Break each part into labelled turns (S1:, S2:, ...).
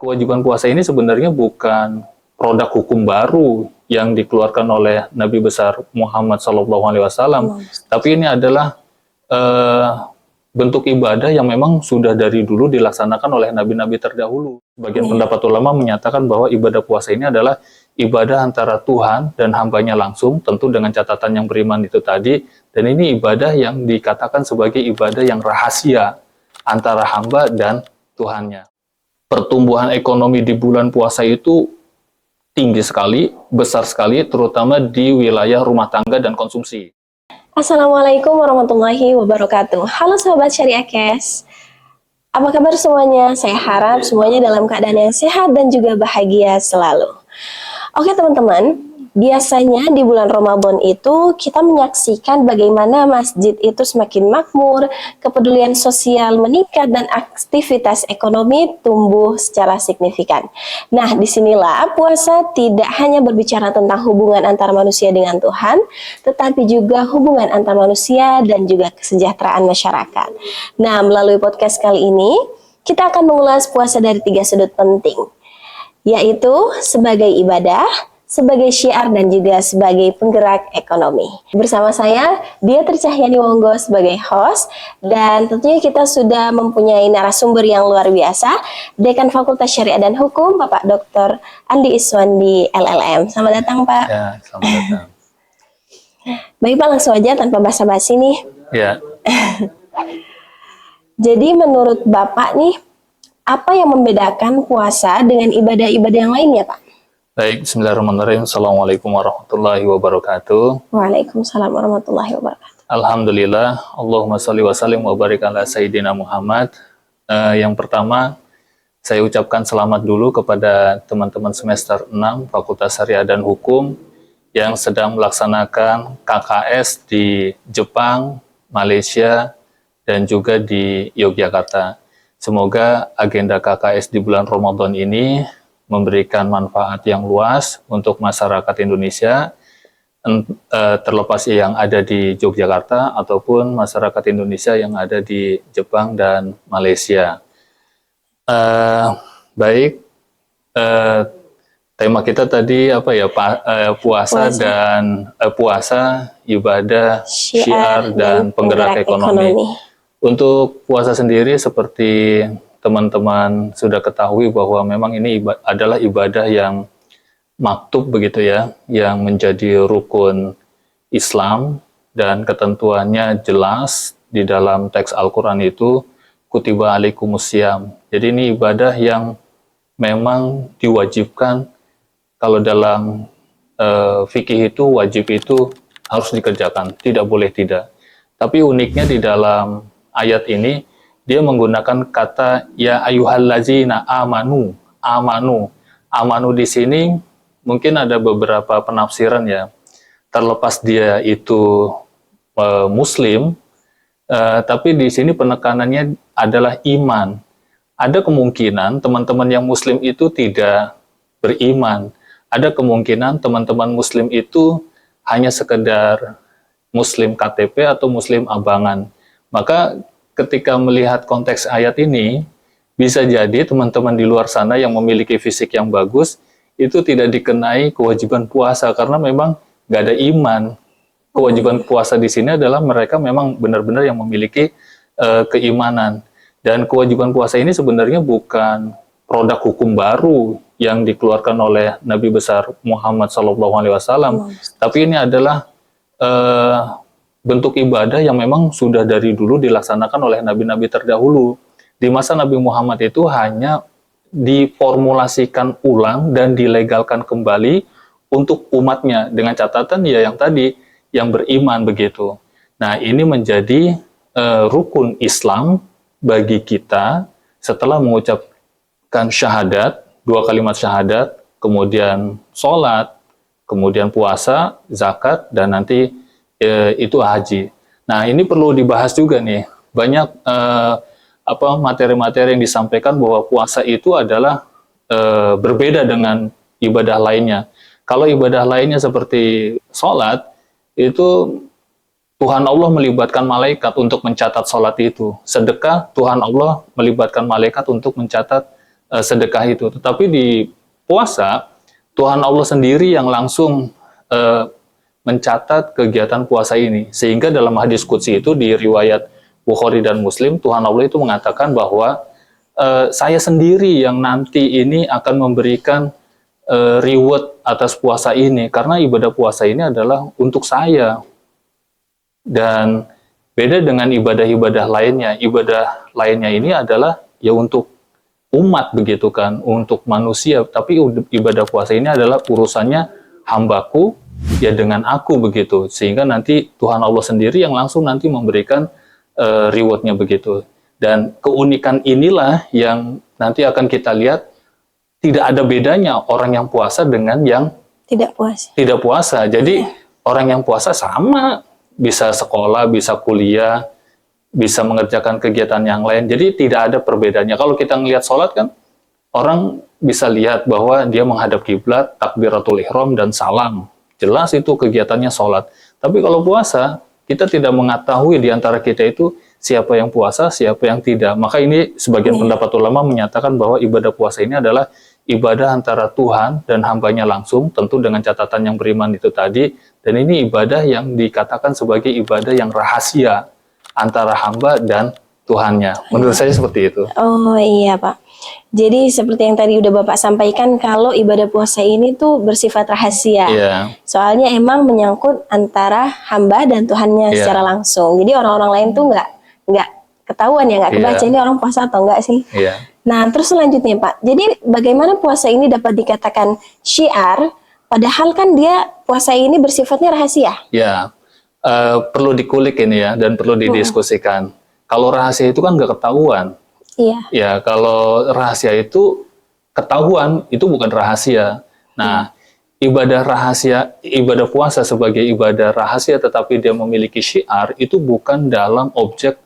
S1: Kewajiban puasa ini sebenarnya bukan produk hukum baru yang dikeluarkan oleh Nabi besar Muhammad SAW, tapi ini adalah bentuk ibadah yang memang sudah dari dulu dilaksanakan oleh nabi-nabi terdahulu. Sebagian pendapat ulama menyatakan bahwa ibadah puasa ini adalah ibadah antara Tuhan dan hambanya langsung, tentu dengan catatan yang beriman itu tadi, dan ini ibadah yang dikatakan sebagai ibadah yang rahasia antara hamba dan Tuhannya. Pertumbuhan ekonomi di bulan puasa itu tinggi sekali, besar sekali, terutama di wilayah rumah tangga dan konsumsi.
S2: Assalamualaikum warahmatullahi wabarakatuh. Halo sahabat Syariah Cash. Apa kabar semuanya? Saya harap semuanya dalam keadaan yang sehat dan juga bahagia selalu. Oke teman-teman, biasanya di bulan Ramadan itu kita menyaksikan bagaimana masjid itu semakin makmur, kepedulian sosial meningkat, dan aktivitas ekonomi tumbuh secara signifikan. Nah, disinilah puasa tidak hanya berbicara tentang hubungan antara manusia dengan Tuhan, tetapi juga hubungan antar manusia dan juga kesejahteraan masyarakat. Nah, melalui podcast kali ini, kita akan mengulas puasa dari 3 sudut penting, yaitu sebagai ibadah, sebagai syiar, dan juga sebagai penggerak ekonomi. Bersama saya, Dia Cahyani Wonggo sebagai host, dan tentunya kita sudah mempunyai narasumber yang luar biasa, Dekan Fakultas Syariah dan Hukum, Bapak Dr. Andi Iswandi LLM. Selamat datang, Pak.
S1: Ya, selamat datang.
S2: Baik, Pak, langsung aja tanpa basa-basi nih.
S1: Ya.
S2: Jadi menurut Bapak nih, apa yang membedakan puasa dengan ibadah-ibadah yang lainnya, Pak?
S1: Baik, bismillahirrahmanirrahim. Assalamualaikum warahmatullahi wabarakatuh.
S2: Waalaikumsalam warahmatullahi wabarakatuh.
S1: Alhamdulillah, Allahumma sholli wa sallim wa barik ala Sayyidina Muhammad. Yang pertama, saya ucapkan selamat dulu kepada teman-teman semester 6 Fakultas Syariah dan Hukum yang sedang melaksanakan KKS di Jepang, Malaysia, dan juga di Yogyakarta. Semoga agenda KKS di bulan Ramadan ini memberikan manfaat yang luas untuk masyarakat Indonesia, terlepas yang ada di Yogyakarta ataupun masyarakat Indonesia yang ada di Jepang dan Malaysia. Baik, tema kita tadi apa ya, puasa dan puasa, ibadah, syiar dan penggerak ekonomi. Untuk puasa sendiri seperti teman-teman sudah ketahui bahwa memang ini adalah ibadah yang maktub begitu ya, yang menjadi rukun Islam dan ketentuannya jelas di dalam teks Al-Quran itu kutiba alaikumusiyam. Jadi ini ibadah yang memang diwajibkan. Kalau dalam fikih itu wajib itu harus dikerjakan, tidak boleh tidak. Tapi uniknya di dalam ayat ini dia menggunakan kata ya ayyuhallazina amanu. Amanu di sini mungkin ada beberapa penafsiran ya. Terlepas dia itu muslim, tapi di sini penekanannya adalah iman. Ada kemungkinan teman-teman yang muslim itu tidak beriman. Ada kemungkinan teman-teman muslim itu hanya sekedar muslim KTP atau muslim abangan. Maka ketika melihat konteks ayat ini, bisa jadi teman-teman di luar sana yang memiliki fisik yang bagus, itu tidak dikenai kewajiban puasa, karena memang nggak ada iman. Kewajiban puasa di sini adalah mereka memang benar-benar yang memiliki keimanan. Dan kewajiban puasa ini sebenarnya bukan produk hukum baru yang dikeluarkan oleh Nabi besar Muhammad SAW, tapi ini adalah bentuk ibadah yang memang sudah dari dulu dilaksanakan oleh nabi-nabi terdahulu. Di masa Nabi Muhammad itu hanya diformulasikan ulang dan dilegalkan kembali untuk umatnya, dengan catatan ya yang tadi, yang beriman begitu. Nah, ini menjadi rukun Islam bagi kita setelah mengucapkan syahadat, 2 kalimat syahadat, kemudian sholat, kemudian puasa, zakat, dan nanti itu haji. Nah, ini perlu dibahas juga nih. Banyak materi-materi yang disampaikan bahwa puasa itu adalah berbeda dengan ibadah lainnya. Kalau ibadah lainnya seperti sholat, itu Tuhan Allah melibatkan malaikat untuk mencatat sholat itu. Sedekah, Tuhan Allah melibatkan malaikat untuk mencatat sedekah itu. Tetapi di puasa, Tuhan Allah sendiri yang langsung mencatat kegiatan puasa ini. Sehingga dalam hadis qudsi itu di riwayat Bukhari dan Muslim, Tuhan Allah itu mengatakan bahwa saya sendiri yang nanti ini akan memberikan reward atas puasa ini. Karena ibadah puasa ini adalah untuk saya. Dan beda dengan ibadah-ibadah lainnya. Ibadah lainnya ini adalah ya untuk umat begitu kan, untuk manusia. Tapi ibadah puasa ini adalah urusannya hambaku ya dengan aku begitu. Sehingga nanti Tuhan Allah sendiri yang langsung nanti memberikan rewardnya begitu. Dan keunikan inilah yang nanti akan kita lihat, tidak ada bedanya orang yang puasa dengan yang
S2: Tidak puasa.
S1: tidak puasa. Jadi orang yang puasa sama, bisa sekolah, bisa kuliah, bisa mengerjakan kegiatan yang lain. Jadi tidak ada perbedaannya. Kalau kita ngelihat sholat kan, orang bisa lihat bahwa dia menghadap kiblat, takbiratul ihram, dan salam. Jelas itu kegiatannya sholat. Tapi kalau puasa, kita tidak mengetahui di antara kita itu siapa yang puasa, siapa yang tidak. Maka ini sebagian pendapat ulama menyatakan bahwa ibadah puasa ini adalah ibadah antara Tuhan dan hambanya langsung, tentu dengan catatan yang beriman itu tadi. Dan ini ibadah yang dikatakan sebagai ibadah yang rahasia antara hamba dan Tuhannya. Menurut saya seperti itu.
S2: Oh iya Pak. Jadi seperti yang tadi udah Bapak sampaikan, kalau ibadah puasa ini tuh bersifat rahasia.
S1: Iya.
S2: Soalnya emang menyangkut antara hamba dan Tuhannya secara langsung. Jadi orang-orang lain tuh nggak ketahuan ya, nggak kebaca ini orang puasa atau enggak sih.
S1: Iya.
S2: Nah terus selanjutnya Pak, jadi bagaimana puasa ini dapat dikatakan syiar, padahal kan dia puasa ini bersifatnya rahasia?
S1: Ya, perlu dikulik ini ya, dan perlu didiskusikan. Kalau rahasia itu kan nggak ketahuan.
S2: Iya.
S1: Ya, kalau rahasia itu ketahuan, itu bukan rahasia. Nah, ibadah puasa sebagai ibadah rahasia tetapi dia memiliki syiar, itu bukan dalam objek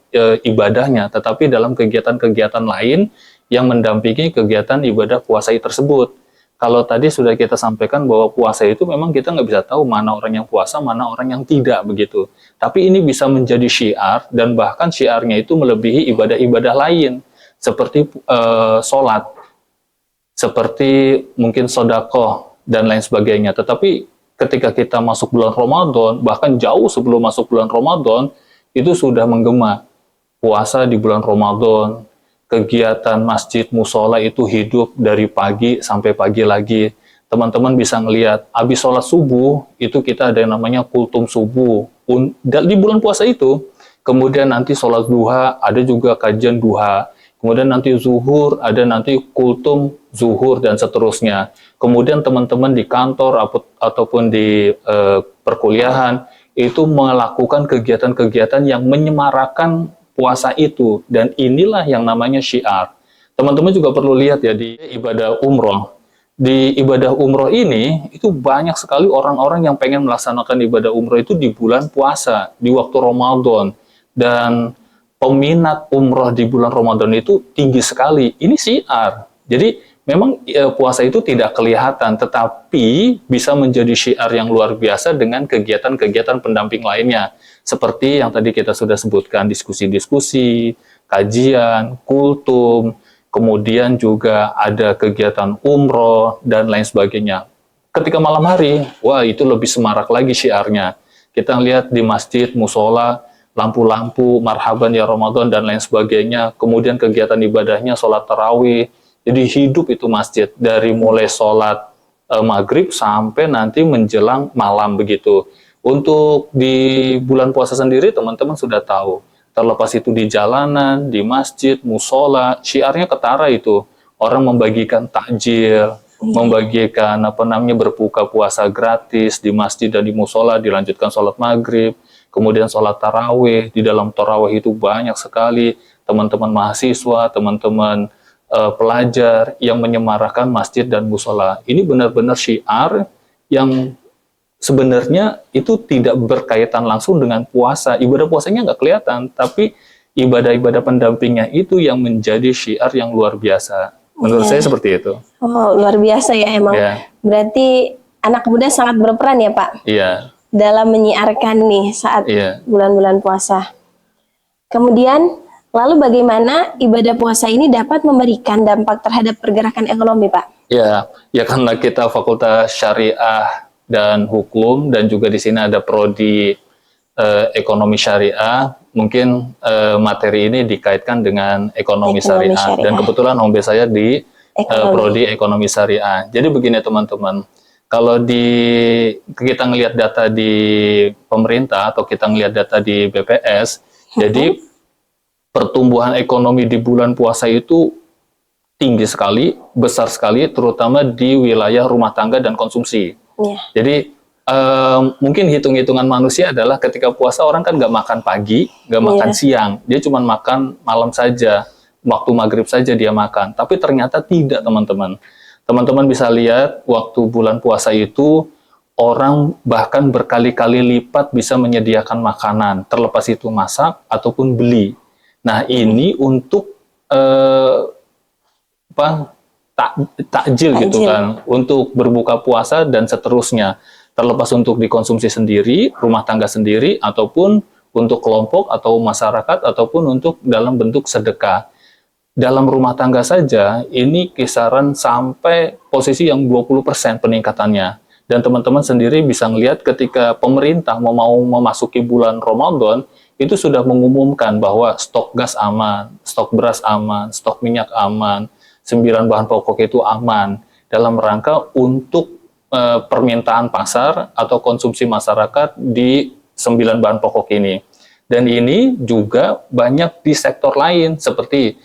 S1: ibadahnya, tetapi dalam kegiatan-kegiatan lain yang mendampingi kegiatan ibadah puasa tersebut. Kalau tadi sudah kita sampaikan bahwa puasa itu memang kita nggak bisa tahu mana orang yang puasa, mana orang yang tidak begitu. Tapi ini bisa menjadi syiar, dan bahkan syiarnya itu melebihi ibadah-ibadah lain. Seperti sholat, seperti mungkin sodakoh, dan lain sebagainya. Tetapi ketika kita masuk bulan Ramadan, bahkan jauh sebelum masuk bulan Ramadan, itu sudah menggema. Puasa di bulan Ramadan, kegiatan masjid, musola itu hidup dari pagi sampai pagi lagi. Teman-teman bisa ngelihat, habis sholat subuh, itu kita ada yang namanya kultum subuh. Di bulan puasa itu, kemudian nanti sholat duha, ada juga kajian duha. Kemudian nanti zuhur, ada nanti kultum zuhur, dan seterusnya. Kemudian teman-teman di kantor ataupun di perkuliahan, itu melakukan kegiatan-kegiatan yang menyemarakan puasa itu. Dan inilah yang namanya syiar. Teman-teman juga perlu lihat ya di ibadah umroh. Di ibadah umroh ini, itu banyak sekali orang-orang yang pengen melaksanakan ibadah umroh itu di bulan puasa, di waktu Ramadan. Dan peminat umroh di bulan Ramadan itu tinggi sekali. Ini syiar. Jadi memang puasa itu tidak kelihatan, tetapi bisa menjadi syiar yang luar biasa dengan kegiatan-kegiatan pendamping lainnya. Seperti yang tadi kita sudah sebutkan, diskusi-diskusi, kajian, kultum, kemudian juga ada kegiatan umroh, dan lain sebagainya. Ketika malam hari, wah itu lebih semarak lagi syiarnya. Kita lihat di masjid, musola, lampu-lampu, marhaban ya Ramadan, dan lain sebagainya. Kemudian kegiatan ibadahnya, sholat tarawih. Jadi hidup itu masjid, dari mulai sholat maghrib sampai nanti menjelang malam begitu. Untuk di bulan puasa sendiri, teman-teman sudah tahu. Terlepas itu di jalanan, di masjid, musola, syiarnya ketara itu. Orang membagikan takjil, membagikan berbuka puasa gratis di masjid dan di musola, dilanjutkan sholat maghrib. Kemudian sholat tarawih, di dalam tarawih itu banyak sekali teman-teman mahasiswa, teman-teman pelajar yang menyemarakan masjid dan musola. Ini benar-benar syiar yang sebenarnya itu tidak berkaitan langsung dengan puasa. Ibadah puasanya nggak kelihatan, tapi ibadah-ibadah pendampingnya itu yang menjadi syiar yang luar biasa. Menurut saya seperti itu.
S2: Oh, luar biasa ya emang. Berarti anak muda sangat berperan ya Pak?
S1: Iya.
S2: Dalam menyiarkan nih saat bulan-bulan puasa. Kemudian, lalu bagaimana ibadah puasa ini dapat memberikan dampak terhadap pergerakan ekonomi Pak?
S1: Ya karena kita Fakultas Syariah dan Hukum dan juga di sini ada prodi ekonomi syariah, mungkin materi ini dikaitkan dengan ekonomi syariah. Dan kebetulan home base saya di prodi ekonomi syariah. Jadi begini teman-teman, kalau kita ngelihat data di pemerintah atau kita ngelihat data di BPS, jadi pertumbuhan ekonomi di bulan puasa itu tinggi sekali, besar sekali, terutama di wilayah rumah tangga dan konsumsi. Jadi mungkin hitung-hitungan manusia adalah ketika puasa orang kan nggak makan pagi, nggak makan siang, dia cuma makan malam saja, waktu maghrib saja dia makan. Tapi ternyata tidak teman-teman. Teman-teman bisa lihat waktu bulan puasa itu orang bahkan berkali-kali lipat bisa menyediakan makanan, terlepas itu masak ataupun beli. Nah ini untuk takjil gitu kan, untuk berbuka puasa dan seterusnya. Terlepas untuk dikonsumsi sendiri, rumah tangga sendiri, ataupun untuk kelompok atau masyarakat, ataupun untuk dalam bentuk sedekah. Dalam rumah tangga saja, ini kisaran sampai posisi yang 20% peningkatannya. Dan teman-teman sendiri bisa melihat ketika pemerintah mau memasuki bulan Ramadan, itu sudah mengumumkan bahwa stok gas aman, stok beras aman, stok minyak aman, 9 bahan pokok itu aman, dalam rangka untuk permintaan pasar atau konsumsi masyarakat di 9 bahan pokok ini. Dan ini juga banyak di sektor lain seperti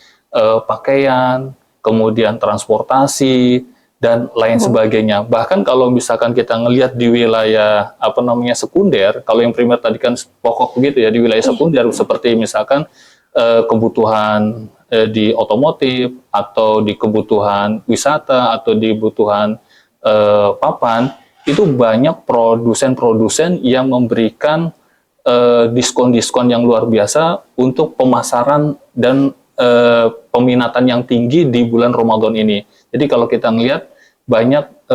S1: pakaian, kemudian transportasi, dan lain sebagainya. Bahkan kalau misalkan kita ngelihat di wilayah sekunder, kalau yang primer tadi kan pokok begitu ya, di wilayah sekunder seperti misalkan kebutuhan di otomotif, atau di kebutuhan wisata, atau di kebutuhan papan, itu banyak produsen-produsen yang memberikan diskon-diskon yang luar biasa untuk pemasaran dan peminatan yang tinggi di bulan Ramadan ini. Jadi kalau kita ngelihat banyak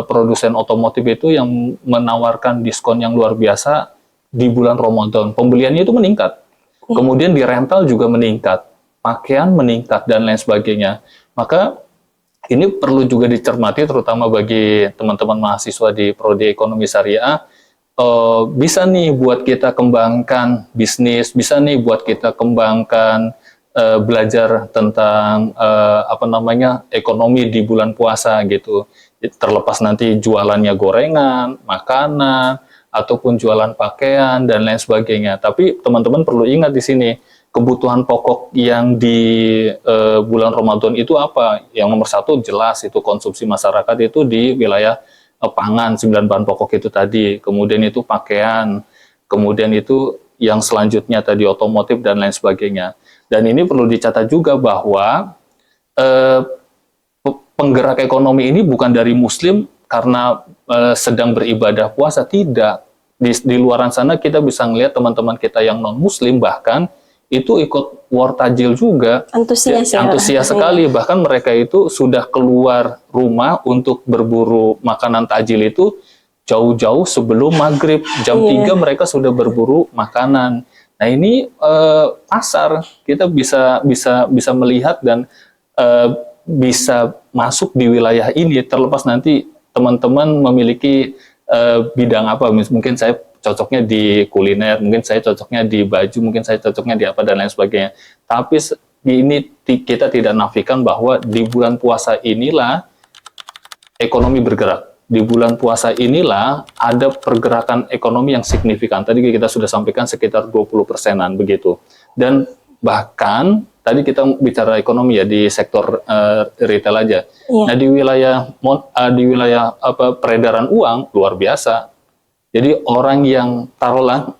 S1: produsen otomotif itu yang menawarkan diskon yang luar biasa di bulan Ramadan. Pembeliannya itu meningkat. Kemudian di rental juga meningkat, pakaian meningkat dan lain sebagainya. Maka ini perlu juga dicermati terutama bagi teman-teman mahasiswa di prodi ekonomi syariah, bisa nih buat kita kembangkan bisnis, bisa nih buat kita kembangkan belajar tentang ekonomi di bulan puasa gitu. Terlepas nanti jualannya gorengan, makanan, ataupun jualan pakaian dan lain sebagainya. Tapi teman-teman perlu ingat di sini, kebutuhan pokok yang di bulan Ramadan itu apa? Yang nomor satu jelas itu konsumsi masyarakat itu di wilayah pangan, 9 bahan pokok itu tadi. Kemudian itu pakaian, kemudian itu yang selanjutnya tadi otomotif dan lain sebagainya. Dan ini perlu dicatat juga bahwa penggerak ekonomi ini bukan dari muslim karena sedang beribadah puasa, tidak. Di luaran sana kita bisa melihat teman-teman kita yang non-muslim bahkan itu ikut war tajil juga, antusias sekali. Bahkan mereka itu sudah keluar rumah untuk berburu makanan tajil itu jauh-jauh sebelum maghrib, jam 3 mereka sudah berburu makanan. Nah ini pasar kita bisa melihat dan bisa masuk di wilayah ini, terlepas nanti teman-teman memiliki bidang apa, mungkin saya cocoknya di kuliner, mungkin saya cocoknya di baju, mungkin saya cocoknya di apa dan lain sebagainya. Tapi ini kita tidak nafikan bahwa di bulan puasa inilah ekonomi bergerak. Di bulan puasa inilah ada pergerakan ekonomi yang signifikan. Tadi kita sudah sampaikan sekitar 20%-an begitu. Dan bahkan tadi kita bicara ekonomi ya di sektor retail aja. Nah di wilayah peredaran uang luar biasa. Jadi orang yang taruhlah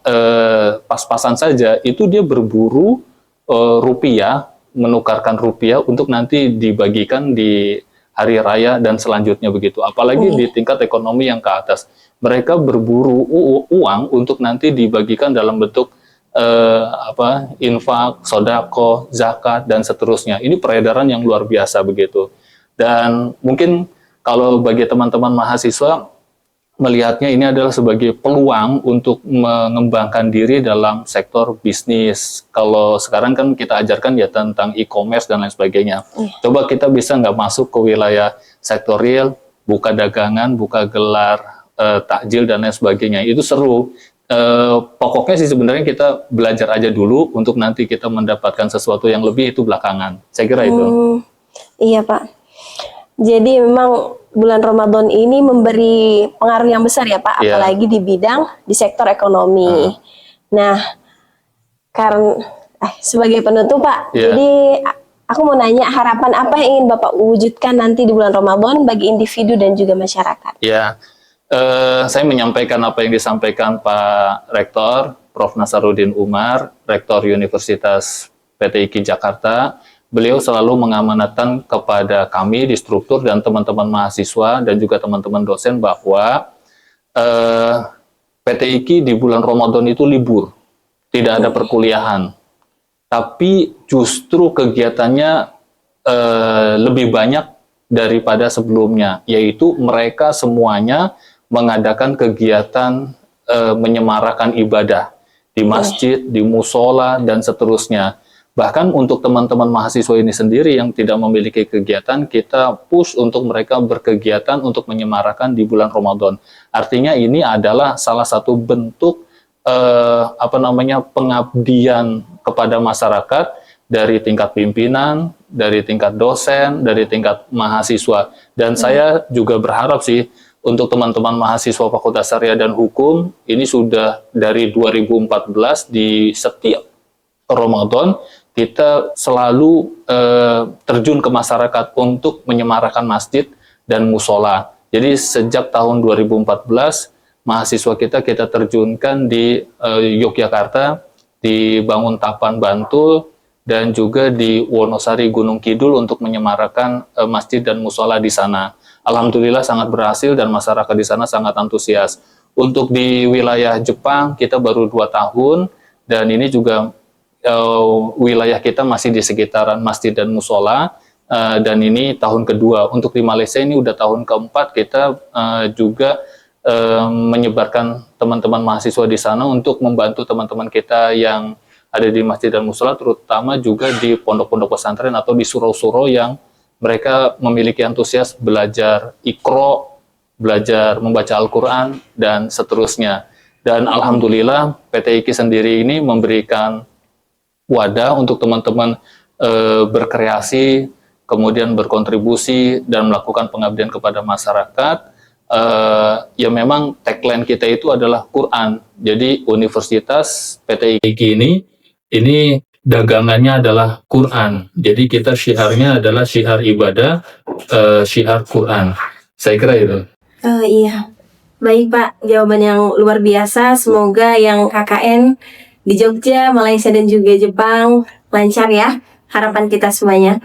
S1: pas-pasan saja itu dia berburu rupiah, menukarkan rupiah untuk nanti dibagikan di hari raya dan selanjutnya begitu. Apalagi di tingkat ekonomi yang ke atas, mereka berburu uang untuk nanti dibagikan dalam bentuk infak, sodako, zakat dan seterusnya. Ini peredaran yang luar biasa begitu. Dan mungkin kalau bagi teman-teman mahasiswa melihatnya ini adalah sebagai peluang untuk mengembangkan diri dalam sektor bisnis. Kalau sekarang kan kita ajarkan ya tentang e-commerce dan lain sebagainya. Coba kita bisa nggak masuk ke wilayah sektor real, buka dagangan, buka gelar, takjil dan lain sebagainya. Itu seru. Pokoknya sih sebenarnya kita belajar aja dulu untuk nanti kita mendapatkan sesuatu yang lebih itu belakangan. Saya kira itu.
S2: Iya Pak. Jadi memang bulan Ramadan ini memberi pengaruh yang besar ya Pak, apalagi di bidang di sektor ekonomi. Nah, karena sebagai penutup Pak, jadi aku mau nanya harapan apa yang ingin Bapak wujudkan nanti di bulan Ramadan bagi individu dan juga masyarakat?
S1: Ya, saya menyampaikan apa yang disampaikan Pak Rektor, Prof. Nasaruddin Umar, Rektor Universitas PTIQ Jakarta. Beliau selalu mengamanatkan kepada kami di struktur dan teman-teman mahasiswa dan juga teman-teman dosen bahwa PTIQ di bulan Ramadan itu libur, tidak ada perkuliahan. Tapi justru kegiatannya lebih banyak daripada sebelumnya, yaitu mereka semuanya mengadakan kegiatan menyemarakan ibadah di masjid, di musola, dan seterusnya. Bahkan untuk teman-teman mahasiswa ini sendiri yang tidak memiliki kegiatan, kita push untuk mereka berkegiatan untuk menyemarakan di bulan Ramadan. Artinya ini adalah salah satu bentuk pengabdian kepada masyarakat dari tingkat pimpinan, dari tingkat dosen, dari tingkat mahasiswa. Dan saya juga berharap sih untuk teman-teman mahasiswa Fakultas Syariah dan Hukum, ini sudah dari 2014 di setiap Ramadan kita selalu terjun ke masyarakat untuk menyemarakan masjid dan musola. Jadi sejak tahun 2014 mahasiswa kita terjunkan di Yogyakarta, di Banguntapan Bantul, dan juga di Wonosari Gunung Kidul untuk menyemarakan masjid dan musola di sana. Alhamdulillah sangat berhasil dan masyarakat di sana sangat antusias. Untuk di wilayah Jepang kita baru 2 tahun dan ini juga wilayah kita masih di sekitaran masjid dan musola, dan ini tahun kedua. Untuk di Malaysia ini udah tahun keempat kita juga menyebarkan teman-teman mahasiswa di sana untuk membantu teman-teman kita yang ada di masjid dan musola, terutama juga di pondok-pondok pesantren atau di surau-surau yang mereka memiliki antusias belajar Iqra, belajar membaca Al-Quran, dan seterusnya. Dan Alhamdulillah PTIQ sendiri ini memberikan wadah untuk teman-teman berkreasi, kemudian berkontribusi dan melakukan pengabdian kepada masyarakat. Ya memang tagline kita itu adalah Quran. Jadi Universitas PTIQ ini dagangannya adalah Quran. Jadi kita syiarnya adalah syiar ibadah, syiar Quran. Saya kira itu.
S2: Iya. Baik Pak, jawaban yang luar biasa. Semoga yang KKN di Jogja, Malaysia, dan juga Jepang lancar ya, harapan kita semuanya.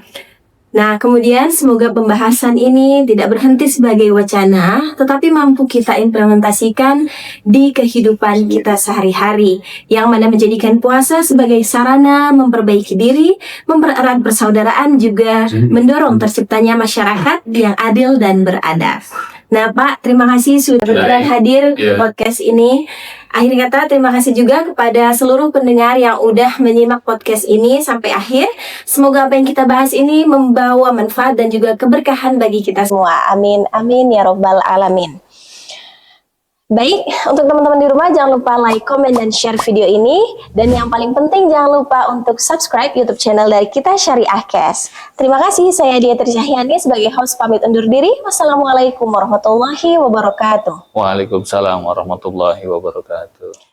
S2: Nah, kemudian semoga pembahasan ini tidak berhenti sebagai wacana, tetapi mampu kita implementasikan di kehidupan kita sehari-hari, yang mana menjadikan puasa sebagai sarana memperbaiki diri, mempererat persaudaraan, juga mendorong terciptanya masyarakat yang adil dan beradab. Nah Pak, terima kasih sudah berkenan hadir podcast ini. Akhir kata, terima kasih juga kepada seluruh pendengar yang udah menyimak podcast ini sampai akhir. Semoga apa yang kita bahas ini membawa manfaat dan juga keberkahan bagi kita semua. Amin, amin ya robbal alamin. Baik, untuk teman-teman di rumah jangan lupa like, comment, dan share video ini. Dan yang paling penting jangan lupa untuk subscribe YouTube channel dari kita Syariah Cash. Terima kasih, saya Dia Trisyahyani sebagai host pamit undur diri. Wassalamualaikum warahmatullahi wabarakatuh.
S1: Waalaikumsalam warahmatullahi wabarakatuh.